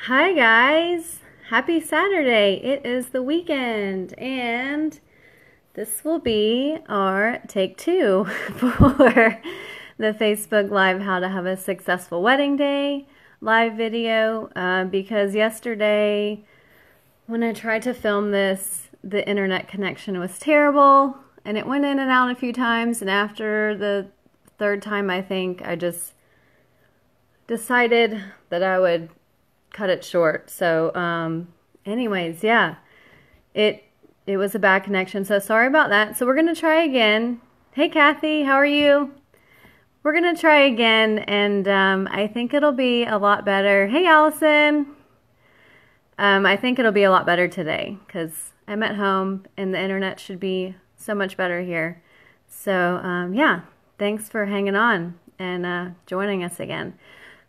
Hi guys, happy Saturday. It is the weekend and this will be our take two for the Facebook Live How to Have a Successful Wedding Day live video because yesterday when I tried to film this, the internet connection was terrible and it went in and out a few times, and after the third time I think I just decided that I would cut it short. So anyways, yeah, it was a bad connection, so sorry about that. So we're gonna try again. Hey Kathy, how are you? We're gonna try again, and I think it'll be a lot better. Hey Allison, I think it'll be a lot better today because I'm at home and the internet should be so much better here. So yeah, thanks for hanging on and joining us again.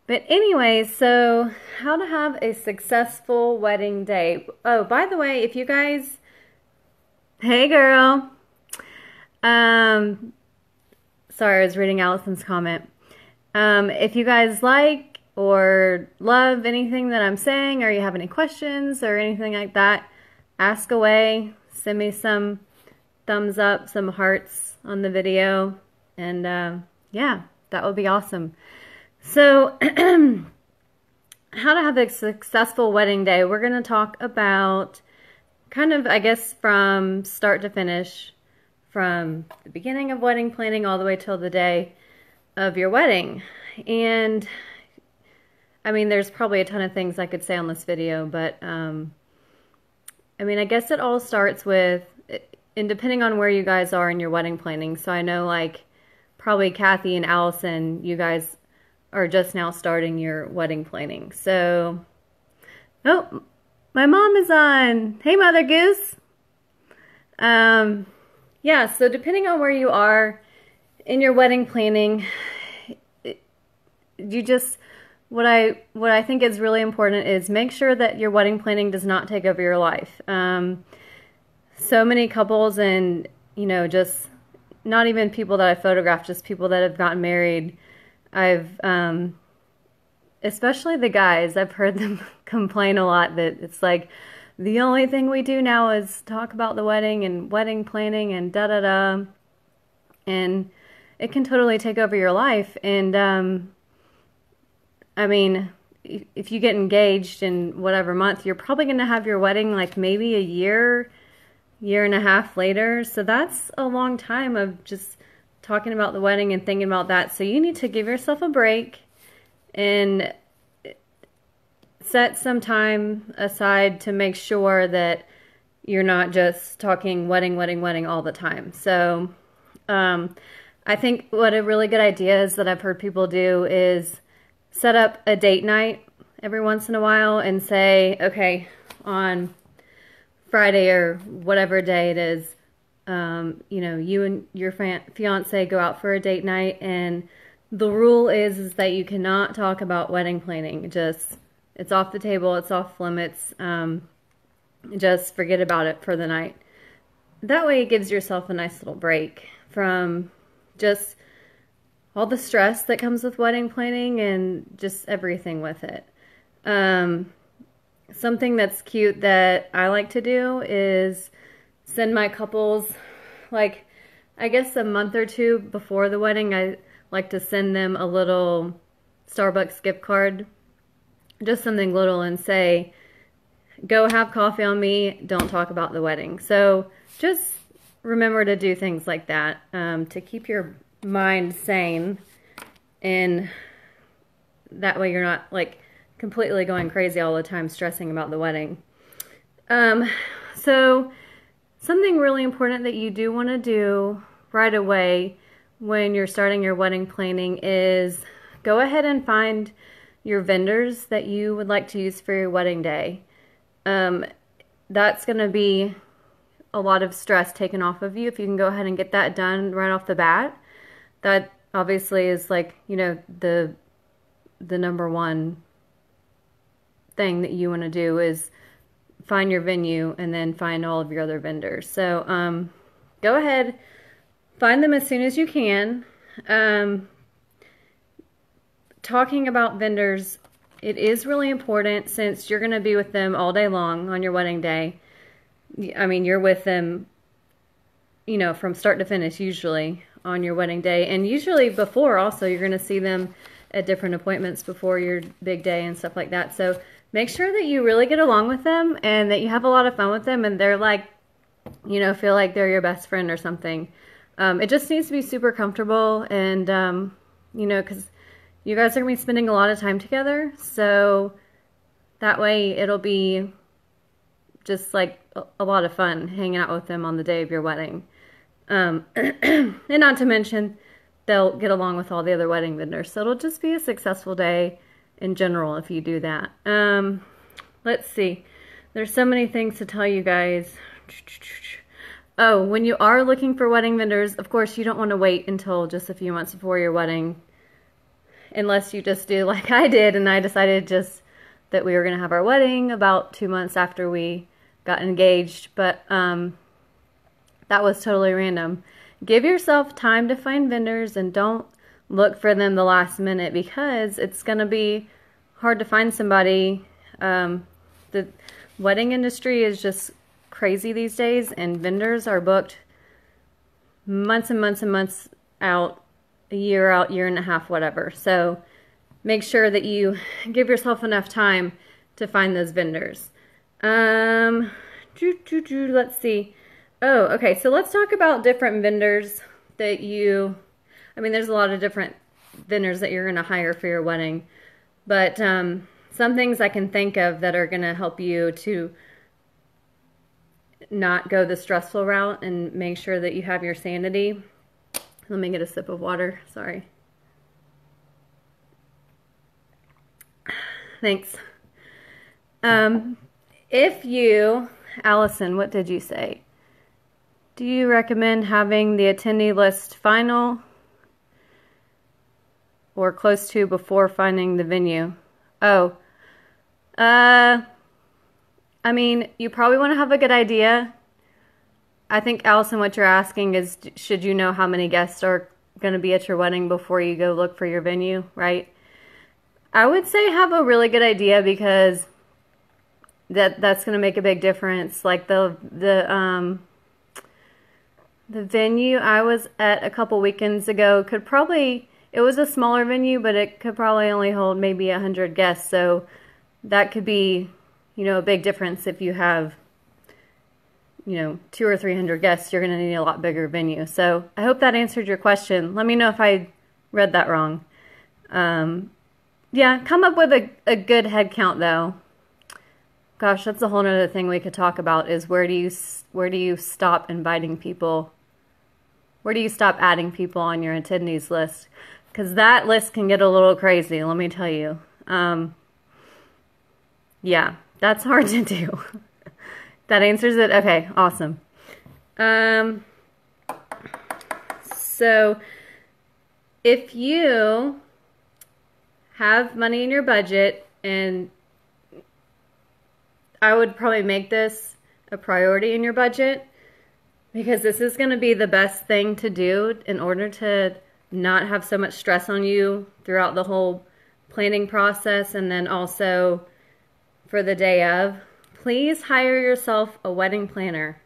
But anyway, so how to have a successful wedding day. Oh, by the way, if you guys, hey girl. Sorry, I was reading Allison's comment. If you guys like or love anything that I'm saying, or you have any questions or anything like that, ask away. Send me some thumbs up, some hearts on the video, and yeah, that would be awesome. So, how to have a successful wedding day. We're going to talk about kind of, I guess, from start to finish, from the beginning of wedding planning all the way till the day of your wedding. And, I mean, there's probably a ton of things I could say on this video, but, I mean, I guess it all starts with, and depending on where you guys are in your wedding planning. So I know, like, probably Kathy and Allison, you guys are just now starting your wedding planning. So, oh, my mom is on. Hey, Mother Goose. Yeah, so depending on where you are in your wedding planning, you just, what I think is really important is make sure that your wedding planning does not take over your life. So many couples and, you know, just not even people that I photographed, just people that have gotten married, especially the guys, I've heard them complain a lot that it's like, the only thing we do now is talk about the wedding and wedding planning and da-da-da. And it can totally take over your life. And, I mean, if you get engaged in whatever month, you're probably going to have your wedding like maybe a year and a half later. So that's a long time of just talking about the wedding and thinking about that. So you need to give yourself a break and set some time aside to make sure that you're not just talking wedding, wedding, wedding all the time. So I think what a really good idea is that I've heard people do is set up a date night every once in a while and say, okay, on Friday or whatever day it is, you know, you and your fiance go out for a date night, and the rule is that you cannot talk about wedding planning. Just, it's off the table, it's off limits. Just forget about it for the night. That way it gives yourself a nice little break from just all the stress that comes with wedding planning and just everything with it. Something that's cute that I like to do is send my couples, like, I guess a month or two before the wedding, I like to send them a little Starbucks gift card, just something little, and say, go have coffee on me, don't talk about the wedding. So just remember to do things like that to keep your mind sane, and that way you're not like completely going crazy all the time stressing about the wedding. So something really important that you do want to do right away when you're starting your wedding planning is go ahead and find your vendors that you would like to use for your wedding day. That's going to be a lot of stress taken off of you if you can go ahead and get that done right off the bat. That obviously is like, you know, the number one thing that you want to do is find your venue and then find all of your other vendors. So go ahead, find them as soon as you can. Talking about vendors it is really important, since you're going to be with them all day long on your wedding day. I mean, you're with them, you know, from start to finish usually on your wedding day. And usually before also, you're going to see them at different appointments before your big day and stuff like that. So make sure that you really get along with them and that you have a lot of fun with them, and they're like, you know, feel like they're your best friend or something. It just needs to be super comfortable, and, you know, because you guys are going to be spending a lot of time together. So that way it'll be just like a lot of fun hanging out with them on the day of your wedding. And not to mention, they'll get along with all the other wedding vendors. So it'll just be a successful day in general if you do that. Let's see. There's so many things to tell you guys. Oh, when you are looking for wedding vendors, of course, you don't want to wait until just a few months before your wedding. Unless you just do like I did, and I decided just that we were going to have our wedding about 2 months after we got engaged. But that was totally random. Give yourself time to find vendors, and don't look for them the last minute, because it's going to be hard to find somebody. The wedding industry is just crazy these days, and vendors are booked months and months and months out, a year out, year and a half, whatever. So make sure that you give yourself enough time to find those vendors. Let's see. Oh, okay. So let's talk about different vendors that I mean, there's a lot of different vendors that you're going to hire for your wedding, but some things I can think of that are going to help you to not go the stressful route and make sure that you have your sanity. Let me get a sip of water. Sorry. Thanks. Allison, what did you say? Do you recommend having the attendee list final or close to before finding the venue? Oh, I mean, you probably want to have a good idea. I think, Allison, what you're asking is, should you know how many guests are going to be at your wedding before you go look for your venue, right? I would say have a really good idea, because that's going to make a big difference. Like the venue I was at a couple weekends ago it was a smaller venue, but it could probably only hold maybe 100 guests. So that could be, you know, a big difference. If you have, you know, 200 or 300 guests, you're going to need a lot bigger venue. So I hope that answered your question. Let me know if I read that wrong. Yeah, come up with a good head count though. Gosh, that's a whole other thing we could talk about, is where do you stop inviting people? Where do you stop adding people on your attendees list? Because that list can get a little crazy, let me tell you. Yeah, that's hard to do. That answers it? Okay, awesome. So if you have money in your budget, and I would probably make this a priority in your budget, because this is going to be the best thing to do in order to not have so much stress on you throughout the whole planning process, and then also for the day of. Please hire yourself a wedding planner.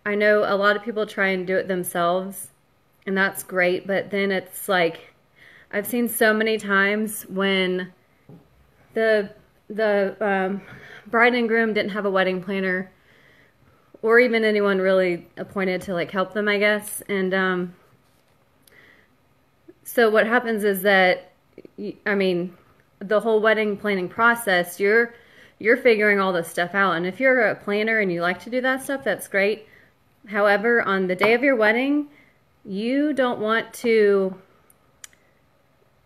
I know a lot of people try and do it themselves, and that's great, but then it's like, I've seen so many times when the bride and groom didn't have a wedding planner, or even anyone really appointed to like help them, I guess. And so what happens is that, I mean, the whole wedding planning process, you're figuring all this stuff out. And if you're a planner and you like to do that stuff, that's great. However, on the day of your wedding, you don't want to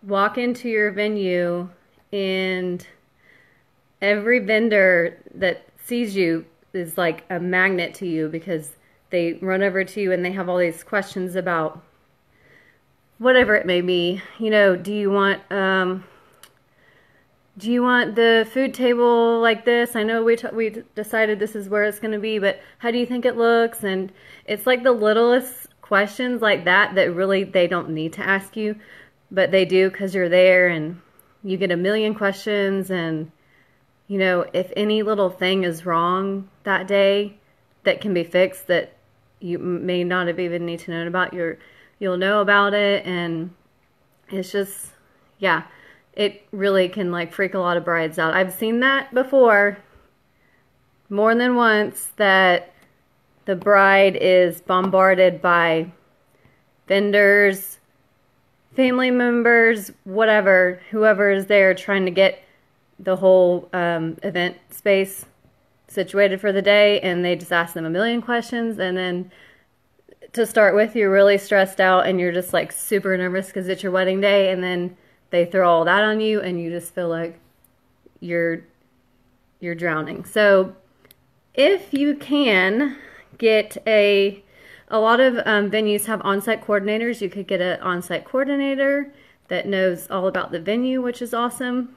walk into your venue and every vendor that sees you is like a magnet to you, because they run over to you and they have all these questions about whatever it may be. You know, do you want the food table like this? I know we decided this is where it's going to be, but how do you think it looks? And it's like the littlest questions like that really they don't need to ask you, but they do because you're there. And you get a million questions, and you know, if any little thing is wrong that day that can be fixed that you may not have even need to know about, you'll know about it. And it's just, yeah, it really can like freak a lot of brides out. I've seen that before more than once, that the bride is bombarded by vendors, family members, whatever, whoever is there trying to get the whole event space situated for the day, and they just ask them a million questions, and then to start with, you're really stressed out and you're just like super nervous because it's your wedding day, and then they throw all that on you and you just feel like you're drowning. So if you can get a lot of venues have on-site coordinators. You could get an on-site coordinator that knows all about the venue, which is awesome.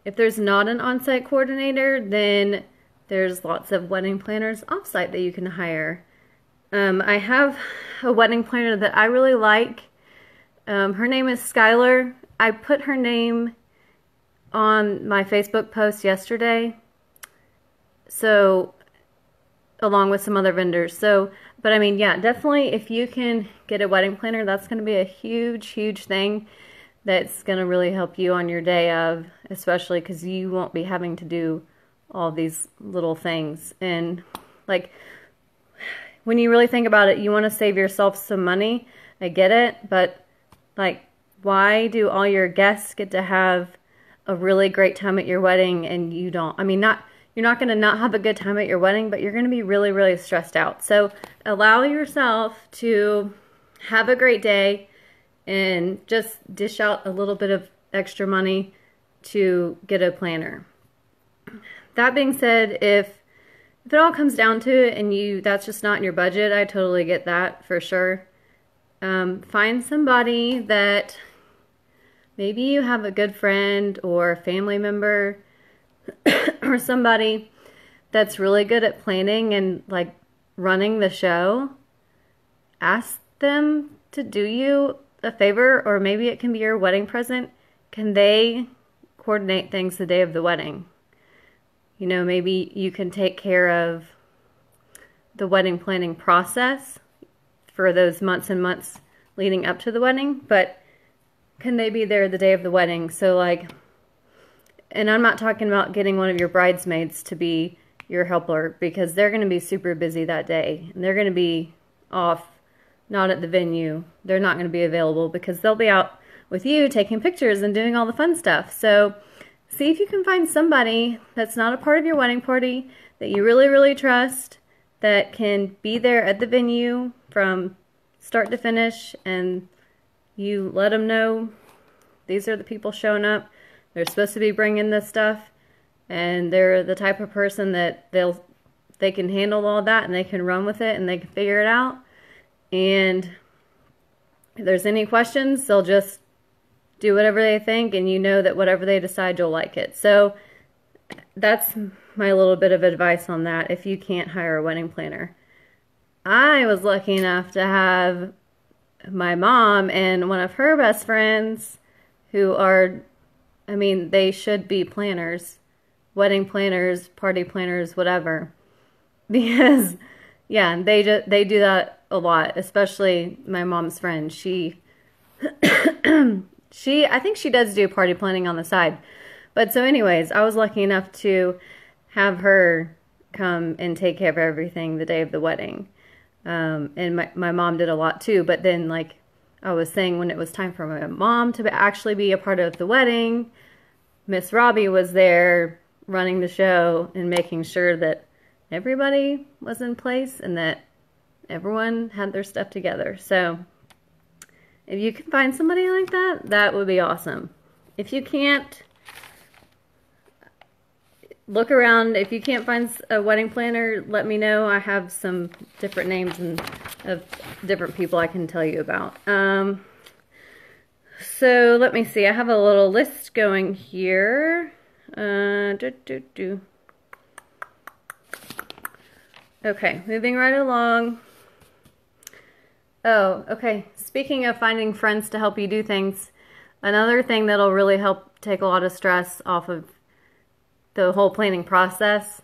If there's not an on-site coordinator, then there's lots of wedding planners off-site that you can hire. I have a wedding planner that I really like. Her name is Skylar. I put her name on my Facebook post yesterday, so along with some other vendors. So, but I mean, yeah, definitely if you can get a wedding planner, that's going to be a huge thing that's going to really help you on your day of, especially because you won't be having to do all these little things. And like, when you really think about it, you want to save yourself some money. I get it, but like, why do all your guests get to have a really great time at your wedding and you don't? I mean, you're not going to not have a good time at your wedding, but you're going to be really stressed out. So allow yourself to have a great day and just dish out a little bit of extra money to get a planner. That being said, if it all comes down to it and that's just not in your budget, I totally get that for sure. Find somebody that maybe you have a good friend or a family member or somebody that's really good at planning and like running the show. Ask them to do you a favor, or maybe it can be your wedding present. Can they coordinate things the day of the wedding? You know, maybe you can take care of the wedding planning process for those months and months leading up to the wedding, but can they be there the day of the wedding? So like, and I'm not talking about getting one of your bridesmaids to be your helper, because they're going to be super busy that day and they're going to be off, not at the venue. They're not going to be available because they'll be out with you taking pictures and doing all the fun stuff. So see if you can find somebody that's not a part of your wedding party that you really trust, that can be there at the venue from start to finish, and you let them know these are the people showing up. They're supposed to be bringing this stuff, and they're the type of person that they can handle all that and they can run with it and they can figure it out. And if there's any questions, they'll just do whatever they think, and you know that whatever they decide, you'll like it. So that's my little bit of advice on that if you can't hire a wedding planner. I was lucky enough to have my mom and one of her best friends who are, I mean, they should be planners, wedding planners, party planners, whatever. Because, yeah, they do that a lot, especially my mom's friend. I think she does do party planning on the side. But so anyways, I was lucky enough to have her come and take care of everything the day of the wedding. And my mom did a lot too. But then, like I was saying, when it was time for my mom to actually be a part of the wedding, Miss Robbie was there running the show and making sure that everybody was in place and that everyone had their stuff together. So if you can find somebody like that, that would be awesome. If you can't, look around. If you can't find a wedding planner, let me know. I have some different names of different people I can tell you about. So let me see. I have a little list going here. Okay, moving right along. Oh, okay. Speaking of finding friends to help you do things, another thing that'll really help take a lot of stress off of the whole planning process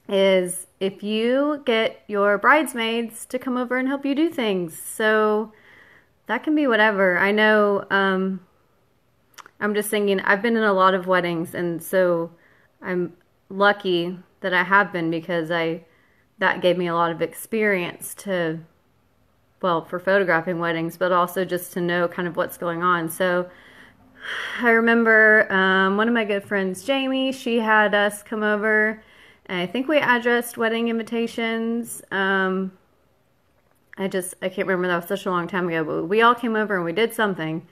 is if you get your bridesmaids to come over and help you do things. So that can be whatever. I know, I'm just thinking, I've been in a lot of weddings, and so I'm lucky that I have been, because that gave me a lot of experience to, well, for photographing weddings, but also just to know kind of what's going on. So I remember one of my good friends, Jamie, she had us come over, and I think we addressed wedding invitations. I can't remember, that was such a long time ago, but we all came over and we did something.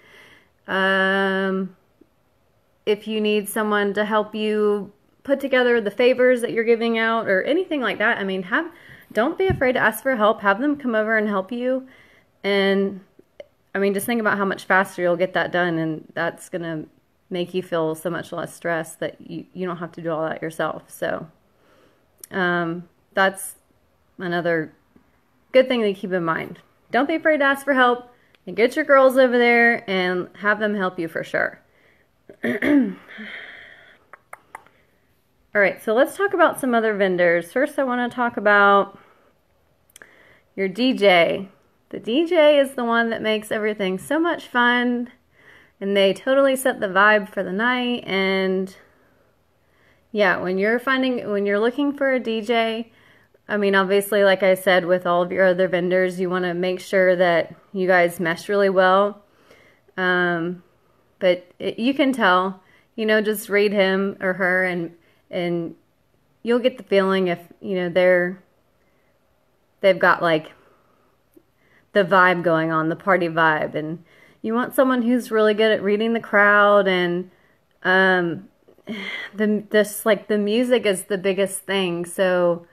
If you need someone to help you put together the favors that you're giving out or anything like that, I mean, don't be afraid to ask for help. Have them come over and help you. And I mean, just think about how much faster you'll get that done, and that's going to make you feel so much less stressed that you don't have to do all that yourself. So that's another good thing to keep in mind. Don't be afraid to ask for help, and get your girls over there and have them help you for sure. All right, so let's talk about some other vendors. First, I want to talk about your DJ. The DJ is the one that makes everything so much fun, and they totally set the vibe for the night. And yeah, when you're looking for a DJ, I mean, obviously, like I said, with all of your other vendors, you want to make sure that you guys mesh really well. But you can tell, just read him or her, and you'll get the feeling if, they've got like the vibe going on, the party vibe. And you want someone who's really good at reading the crowd, and the music is the biggest thing. So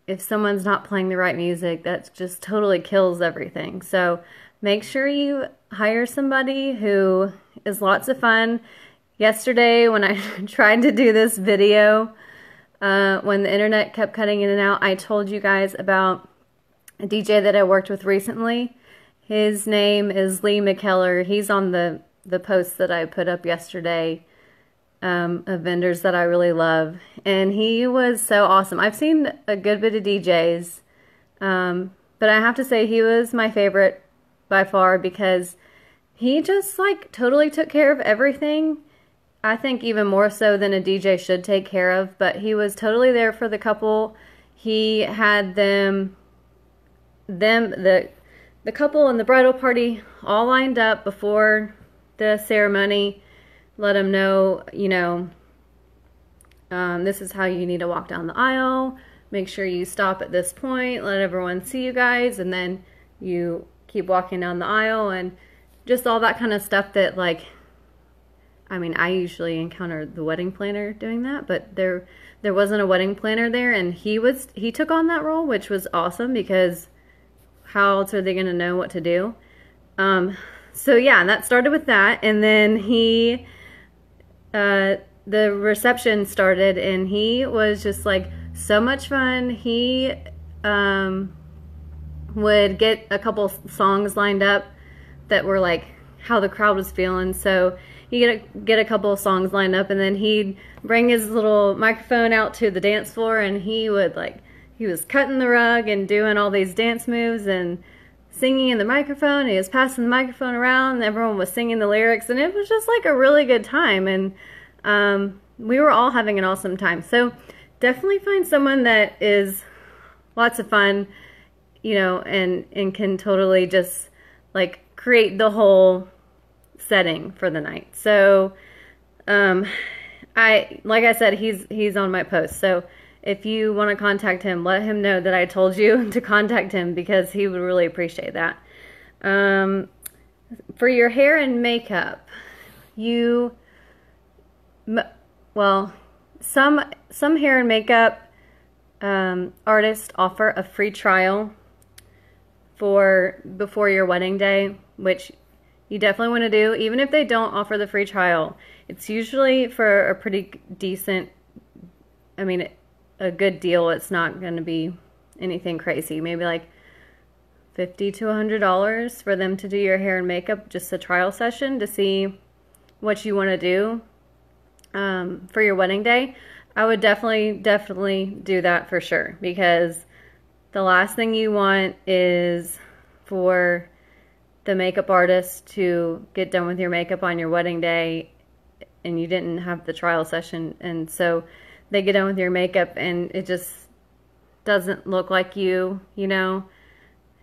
if someone's not playing the right music, that just totally kills everything. So make sure you hire somebody who is lots of fun. Yesterday, when I tried to do this video, when the internet kept cutting in and out, I told you guys about a DJ that I worked with recently. His name is Lee McKellar. He's on the post that I put up yesterday of vendors that I really love. And he was so awesome. I've seen a good bit of DJs, but I have to say he was my favorite by far, because he just like totally took care of everything. I think even more so than a DJ should take care of, but he was totally there for the couple. He had the couple and the bridal party all lined up before the ceremony. Let them know, this is how you need to walk down the aisle. Make sure you stop at this point. Let everyone see you guys, and then you keep walking down the aisle, and just all that kind of stuff that, like, I mean, I usually encounter the wedding planner doing that, but there wasn't a wedding planner there, and he took on that role, which was awesome, because how else are they going to know what to do? So yeah, that started with that, and then the reception started, and he was just like so much fun. He would get a couple songs lined up that were like how the crowd was feeling. So he'd get a couple of songs lined up, and then he'd bring his little microphone out to the dance floor, and he was cutting the rug and doing all these dance moves and singing in the microphone. He was passing the microphone around, and everyone was singing the lyrics, and it was just like a really good time. And we were all having an awesome time. So definitely find someone that is lots of fun, and can totally just like create the whole setting for the night. So like I said, he's on my post. So if you want to contact him, let him know that I told you to contact him, because he would really appreciate that. For your hair and makeup, some hair and makeup artists offer a free trial before your wedding day, which you definitely want to do. Even if they don't offer the free trial, it's usually for a pretty decent, a good deal. It's not going to be anything crazy. Maybe like $50 to $100 for them to do your hair and makeup, just a trial session to see what you want to do for your wedding day. I would definitely do that for sure, because the last thing you want is for the makeup artist to get done with your makeup on your wedding day and you didn't have the trial session, and so they get done with your makeup and it just doesn't look like you, you know.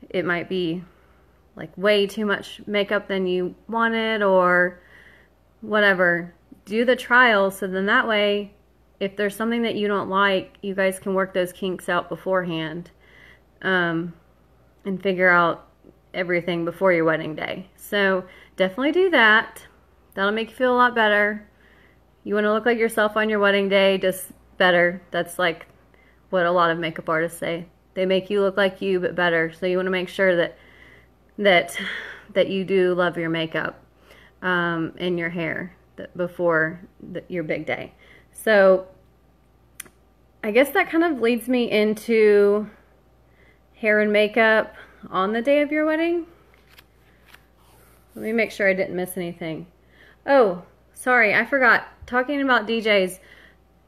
It might be like way too much makeup than you wanted or whatever. Do the trial, so then that way, if there's something that you don't like, you guys can work those kinks out beforehand, and figure out everything before your wedding day. So definitely do that. That'll make you feel a lot better. You want to look like yourself on your wedding day, just better. That's like what a lot of makeup artists say. They make you look like you, but better. So you want to make sure that you do love your makeup and your hair before your big day. So I guess that kind of leads me into hair and makeup on the day of your wedding. Let me make sure I didn't miss anything. Oh, sorry, I forgot. Talking about DJs,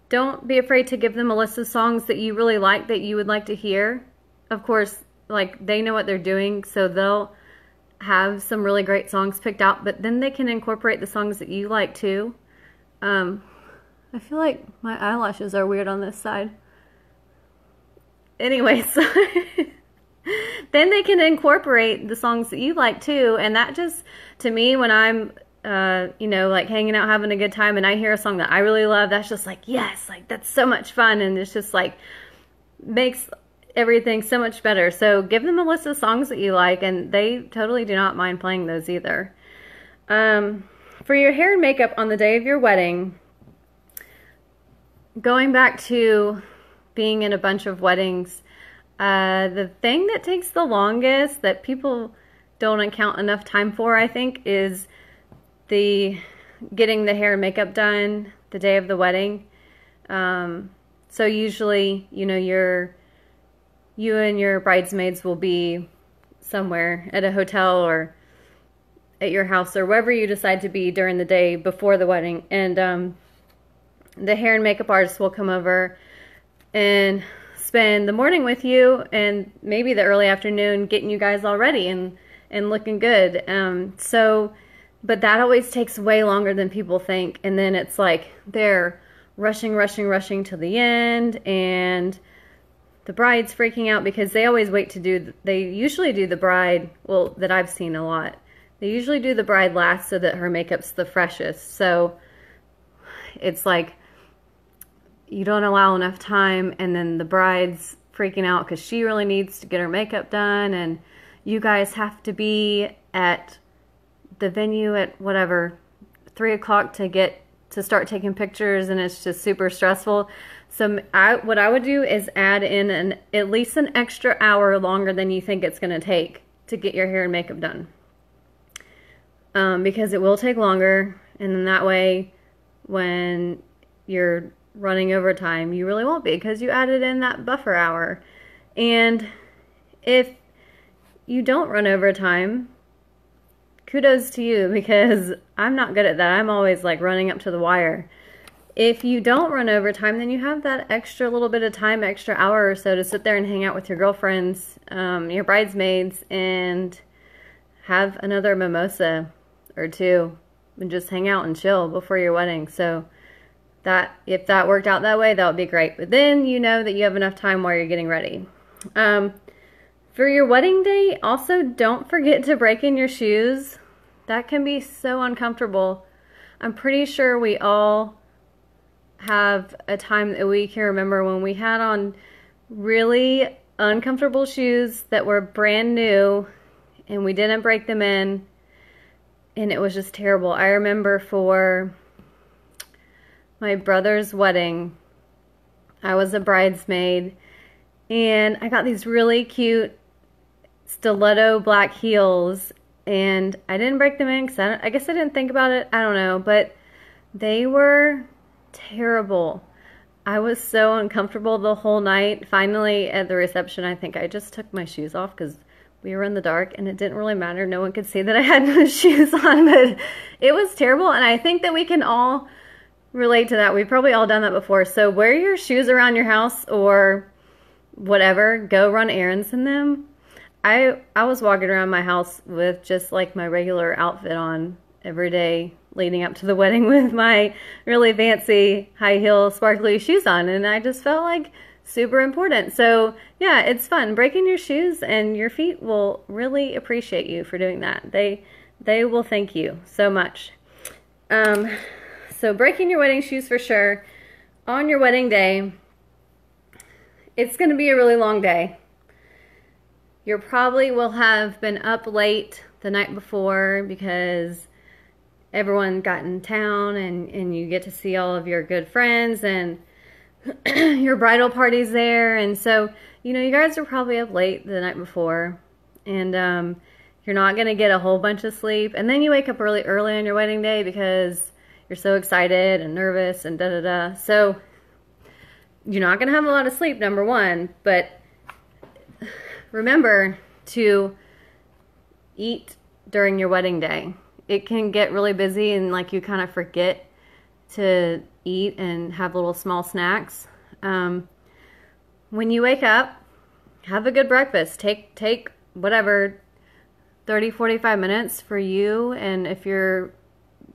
don't be afraid to give them a list of songs that you really like, that you would like to hear. Of course, like, they know what they're doing, so they'll have some really great songs picked out, but then they can incorporate the songs that you like too. I feel like my eyelashes are weird on this side. Anyway, so then they can incorporate the songs that you like too, and that just, to me, when I'm you know, like hanging out having a good time and I hear a song that I really love, that's just like, yes, like that's so much fun, and it's just like makes everything so much better. So give them a list of songs that you like, and they totally do not mind playing those either. For your hair and makeup on the day of your wedding, going back to being in a bunch of weddings, the thing that takes the longest, that people don't account enough time for, I think, is getting the hair and makeup done the day of the wedding. So usually, you know, you and your bridesmaids will be somewhere at a hotel or at your house or wherever you decide to be during the day before the wedding, and the hair and makeup artist will come over and spend the morning with you and maybe the early afternoon getting you guys all ready and looking good. But that always takes way longer than people think, and then it's like they're rushing to the end, and the bride's freaking out because they always wait to do, they usually do the bride, well, that I've seen a lot, they usually do the bride last so that her makeup's the freshest. So it's like you don't allow enough time, and then the bride's freaking out because she really needs to get her makeup done, and you guys have to be at the venue at whatever 3 o'clock to start taking pictures, and it's just super stressful. So what I would do is add in at least an extra hour longer than you think it's going to take to get your hair and makeup done, because it will take longer, and then that way when you're running over time, you really won't be, because you added in that buffer hour. And if you don't run over time, kudos to you, because I'm not good at that. I'm always like running up to the wire. If you don't run over time, then you have that extra little bit of time, extra hour or so, to sit there and hang out with your girlfriends, your bridesmaids, and have another mimosa or two and just hang out and chill before your wedding. So that, if that worked out that way, that would be great. But then you know that you have enough time while you're getting ready. For your wedding day, also don't forget to break in your shoes. That can be so uncomfortable. I'm pretty sure we all have a time that we can remember when we had on really uncomfortable shoes that were brand new and we didn't break them in, and it was just terrible. I remember for my brother's wedding, I was a bridesmaid, and I got these really cute stiletto black heels, and I didn't break them in because I guess I didn't think about it. I don't know, but they were terrible. I was so uncomfortable the whole night. Finally, at the reception, I think I just took my shoes off because we were in the dark, and it didn't really matter. No one could see that I had no shoes on, but it was terrible. And I think that we can all relate to that. We've probably all done that before. So wear your shoes around your house or whatever. Go run errands in them. I was walking around my house with just like my regular outfit on every day leading up to the wedding with my really fancy high heel sparkly shoes on, and I just felt like super important. So yeah, it's fun breaking your shoes, and your feet will really appreciate you for doing that. They will thank you so much. So breaking your wedding shoes for sure. On your wedding day, it's going to be a really long day. You probably will have been up late the night before because everyone got in town, and you get to see all of your good friends, and your bridal party's there. And so, you know, you guys are probably up late the night before, and you're not going to get a whole bunch of sleep. And then you wake up really early on your wedding day because you're so excited and nervous and da-da-da. So you're not going to have a lot of sleep, number one, but remember to eat during your wedding day. It can get really busy, and like you kind of forget to eat and have little small snacks. When you wake up, have a good breakfast. Take whatever 30-45 minutes for you, and if your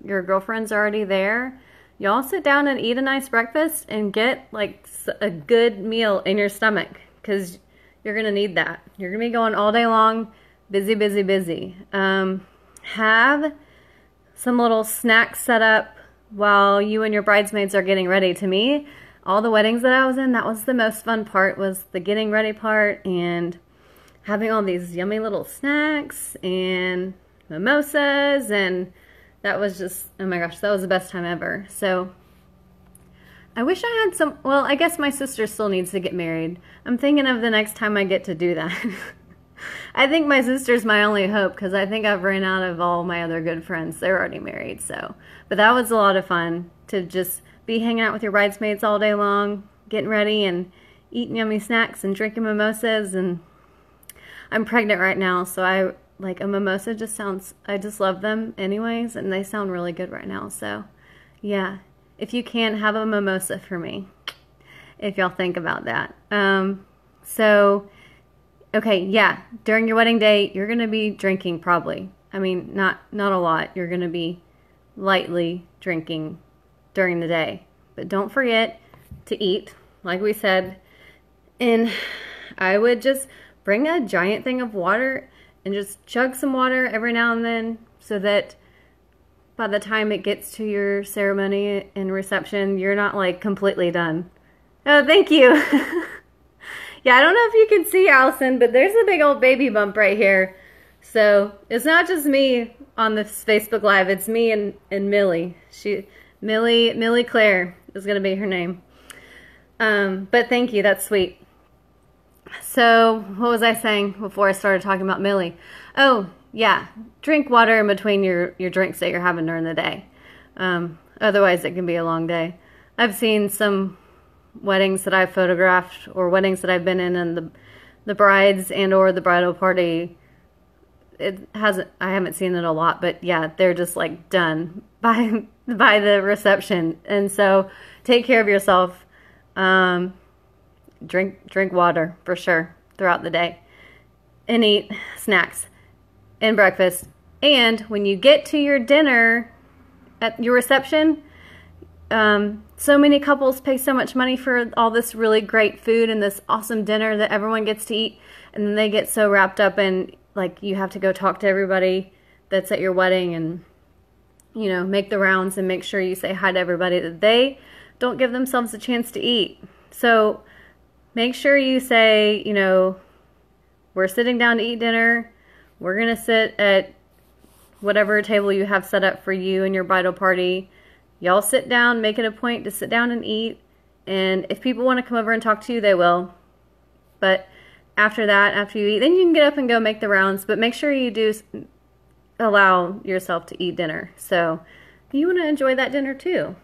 girlfriend's already there, y'all sit down and eat a nice breakfast and get like a good meal in your stomach, because you're gonna need that. You're gonna be going all day long, busy, busy, busy. Have some little snacks set up while you and your bridesmaids are getting ready. To me, all the weddings that I was in, that was the most fun part, was the getting ready part and having all these yummy little snacks and mimosas, and that was just, oh my gosh, that was the best time ever. So I wish I had some, well, I guess my sister still needs to get married. I'm thinking of the next time I get to do that. I think my sister's my only hope, because I think I've ran out of all my other good friends. They're already married, so. But that was a lot of fun, to just be hanging out with your bridesmaids all day long, getting ready and eating yummy snacks and drinking mimosas. And I'm pregnant right now, so like a mimosa just sounds, I just love them anyways, and they sound really good right now. So yeah, if you can, have a mimosa for me, if y'all think about that. Okay, yeah, during your wedding day, you're going to be drinking probably. I mean, not a lot. You're going to be lightly drinking during the day. But don't forget to eat, like we said. And I would just bring a giant thing of water and just chug some water every now and then, so that by the time it gets to your ceremony and reception, you're not like completely done. Oh, thank you. Yeah, I don't know if you can see Allison, but there's a big old baby bump right here. So it's not just me on this Facebook Live. It's me and Millie. Millie Claire is going to be her name. But thank you. That's sweet. So what was I saying before I started talking about Millie? Oh, yeah. Drink water in between your drinks that you're having during the day. Otherwise, it can be a long day. I've seen some weddings that I've photographed, or weddings that I've been in, and the brides and or the bridal party, I haven't seen it a lot, but yeah, they're just like done by the reception. And so take care of yourself. Drink water for sure throughout the day, and eat snacks and breakfast. And when you get to your dinner at your reception, so many couples pay so much money for all this really great food and this awesome dinner that everyone gets to eat, and then they get so wrapped up in, like, you have to go talk to everybody that's at your wedding and, you know, make the rounds and make sure you say hi to everybody, that they don't give themselves a chance to eat. So make sure you say, you know, we're sitting down to eat dinner. We're going to sit at whatever table you have set up for you and your bridal party. Y'all sit down, make it a point to sit down and eat. And if people want to come over and talk to you, they will. But after that, after you eat, then you can get up and go make the rounds. But make sure you do allow yourself to eat dinner. So you want to enjoy that dinner too.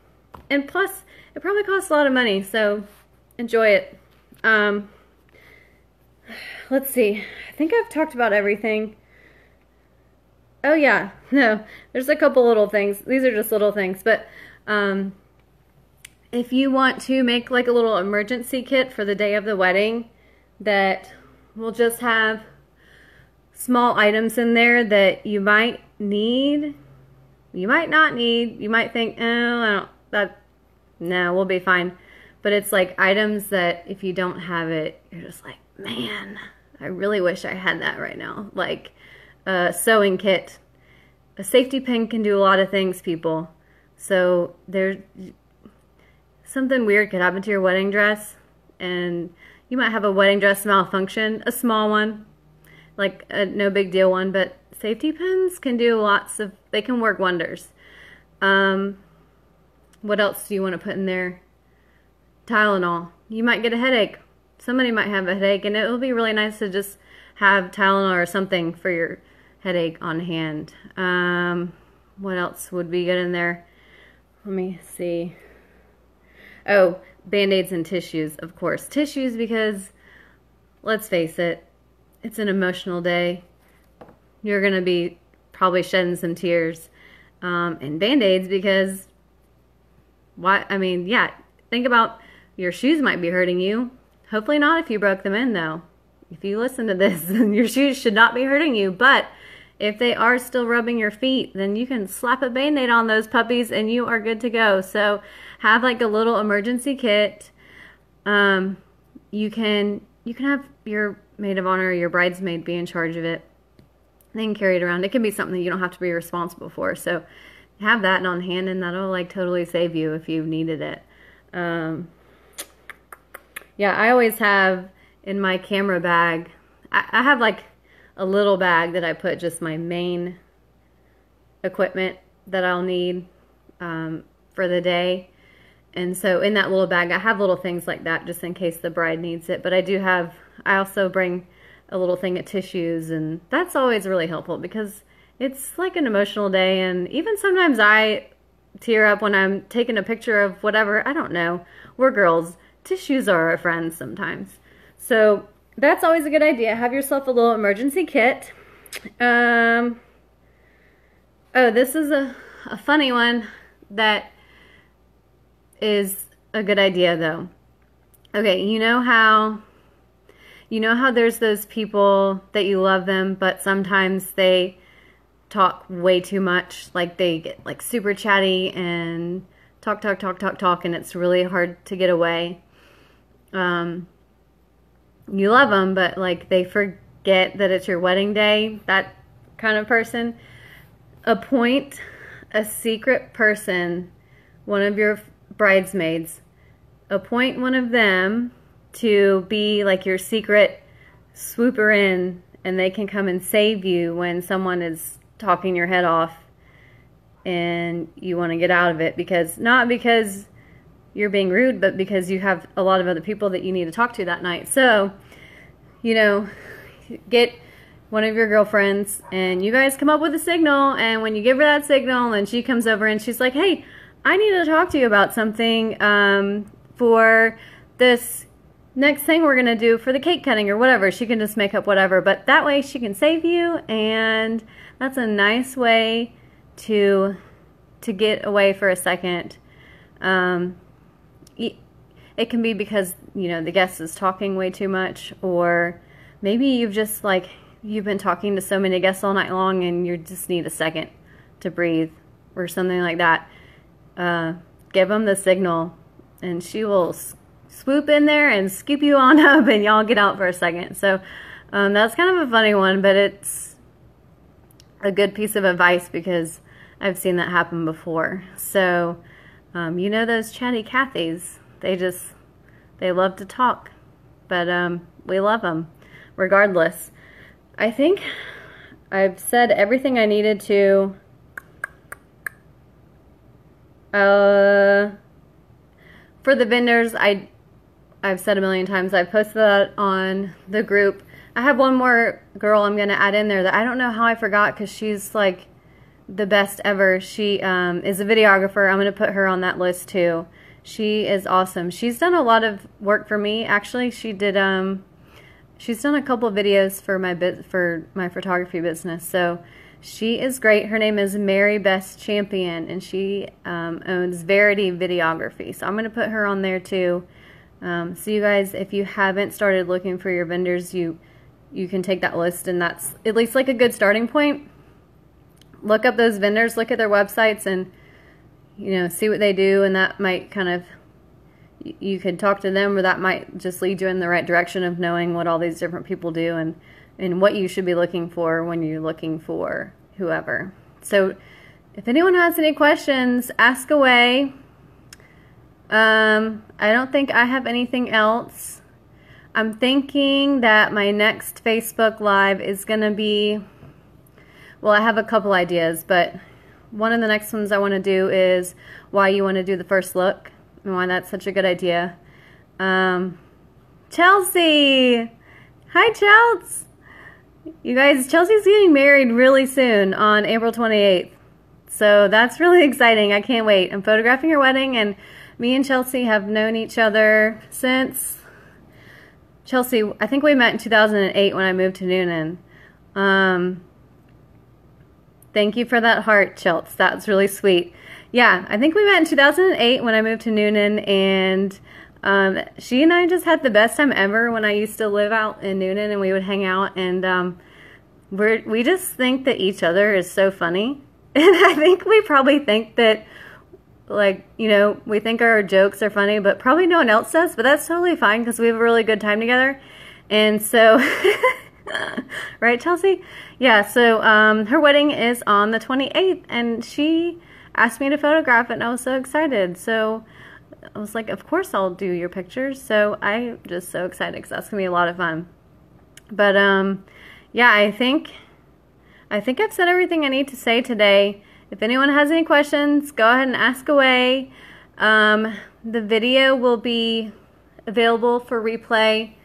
And plus, it probably costs a lot of money, so enjoy it. let's see. I think I've talked about everything. Oh yeah, no, there's a couple little things. These are just little things, but if you want to make like a little emergency kit for the day of the wedding that will just have small items in there that you might need, you might not need, you might think, oh, no, we'll be fine. But it's like items that if you don't have it, you're just like, man, I really wish I had that right now. Like a sewing kit. A safety pin can do a lot of things, people. So there's something weird could happen to your wedding dress, and you might have a wedding dress malfunction, a small one, like a no big deal one, but safety pins can do they can work wonders. What else do you want to put in there? Tylenol. You might get a headache. Somebody might have a headache, and it will be really nice to just have Tylenol or something for your headache on hand. What else would be good in there? Let me see. Oh, Band-Aids and tissues, of course. Tissues because, let's face it, it's an emotional day. You're going to be probably shedding some tears. And Band-Aids because, yeah, think about your shoes might be hurting you. Hopefully not if you broke them in, though. If you listen to this, then your shoes should not be hurting you. But if they are still rubbing your feet, then you can slap a Band-Aid on those puppies and you are good to go. So have like a little emergency kit. You can have your maid of honor or your bridesmaid be in charge of it. They can carry it around. It can be something you don't have to be responsible for. So have that on hand, and that'll like totally save you if you needed it. Yeah, I always have in my camera bag, I have like a little bag that I put just my main equipment that I'll need for the day. And so in that little bag, I have little things like that just in case the bride needs it. But I also bring a little thing of tissues, and that's always really helpful because it's like an emotional day. And even sometimes I tear up when I'm taking a picture of whatever. I don't know. We're girls. Tissues are our friends sometimes. So that's always a good idea. Have yourself a little emergency kit. Oh, this is a funny one that is a good idea though. Okay, you know how there's those people that you love them, but sometimes they talk way too much. Like they get like super chatty and talk, and it's really hard to get away. You love them, but like they forget that it's your wedding day, that kind of person. Appoint a secret person, one of your bridesmaids. Appoint one of them to be like your secret swooper in, and they can come and save you when someone is talking your head off and you want to get out of it, not because you're being rude, but because you have a lot of other people that you need to talk to that night. So, get one of your girlfriends and you guys come up with a signal, and when you give her that signal and she comes over and she's like, hey, I need to talk to you about something for this next thing we're going to do for the cake cutting or whatever. She can just make up whatever, but that way she can save you, and that's a nice way to get away for a second. It can be because, the guest is talking way too much, or maybe you've been talking to so many guests all night long and you just need a second to breathe or something like that. Give them the signal and she will swoop in there and scoop you on up and y'all get out for a second. So that's kind of a funny one, but it's a good piece of advice because I've seen that happen before. So those chatty Cathys, they love to talk, but we love them regardless. I think I've said everything I needed to. For the vendors, I've said a million times, I've posted that on the group. I have one more girl I'm going to add in there that I don't know how I forgot, because she's like the best ever. She is a videographer. I'm going to put her on that list too. She is awesome. She's done a lot of work for me. Actually, she did she's done a couple of videos for my photography business. So she is great. Her name is Mary Best Champion, and she owns Verity Videography. So I'm going to put her on there too. So you guys, if you haven't started looking for your vendors, you can take that list, and that's at least like a good starting point. Look up those vendors, look at their websites, and see what they do, and that might kind of, you could talk to them, or that might just lead you in the right direction of knowing what all these different people do and what you should be looking for when you're looking for whoever. So if anyone has any questions, ask away. I don't think I have anything else. I'm thinking that my next Facebook Live is going to be, well, I have a couple ideas, but one of the next ones I want to do is why you want to do the first look and why that's such a good idea. Chelsea! Hi, Chelsea! You guys, Chelsea's getting married really soon on April 28th. So that's really exciting. I can't wait. I'm photographing her wedding, and me and Chelsea have known each other since, Chelsea, I think we met in 2008 when I moved to Noonan. Thank you for that heart, Chelsea. That's really sweet. Yeah, I think we met in 2008 when I moved to Noonan, and she and I just had the best time ever when I used to live out in Noonan, and we would hang out, and we just think that each other is so funny. And I think we probably think that, like, we think our jokes are funny, but probably no one else does, but that's totally fine because we have a really good time together. And so, right, Chelsea? Yeah, so her wedding is on the 28th, and she asked me to photograph it, and I was so excited. So I was like, of course I'll do your pictures. So I'm just so excited because that's going to be a lot of fun. But yeah, I think I've said everything I need to say today. If anyone has any questions, go ahead and ask away. The video will be available for replay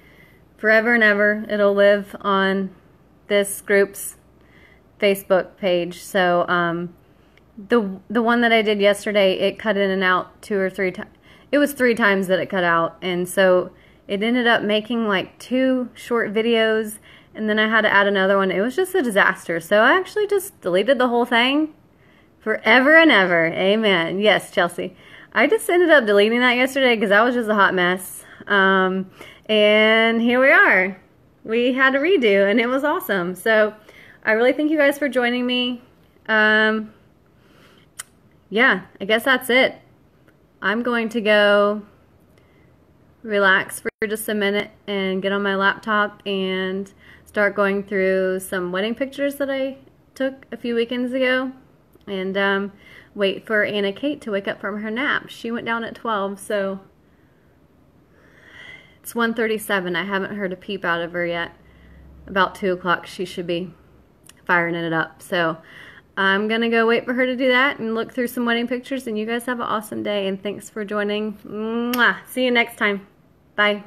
forever and ever. It'll live on this group's Facebook page. So the one that I did yesterday, it cut in and out 2 or 3 times. It was 3 times that it cut out, and so it ended up making like 2 short videos, and then I had to add another one. It was just a disaster. So I actually just deleted the whole thing forever and ever. Amen. Yes, Chelsea. I just ended up deleting that yesterday because that was just a hot mess. And here we are. We had to redo, and it was awesome. So I really thank you guys for joining me. Yeah, I guess that's it. I'm going to go relax for just a minute and get on my laptop and start going through some wedding pictures that I took a few weekends ago, and wait for Anna Kate to wake up from her nap. She went down at 12, so it's 1:37. I haven't heard a peep out of her yet. About 2 o'clock she should be firing it up. So I'm gonna go wait for her to do that and look through some wedding pictures, and you guys have an awesome day, and thanks for joining. Mwah. See you next time. Bye.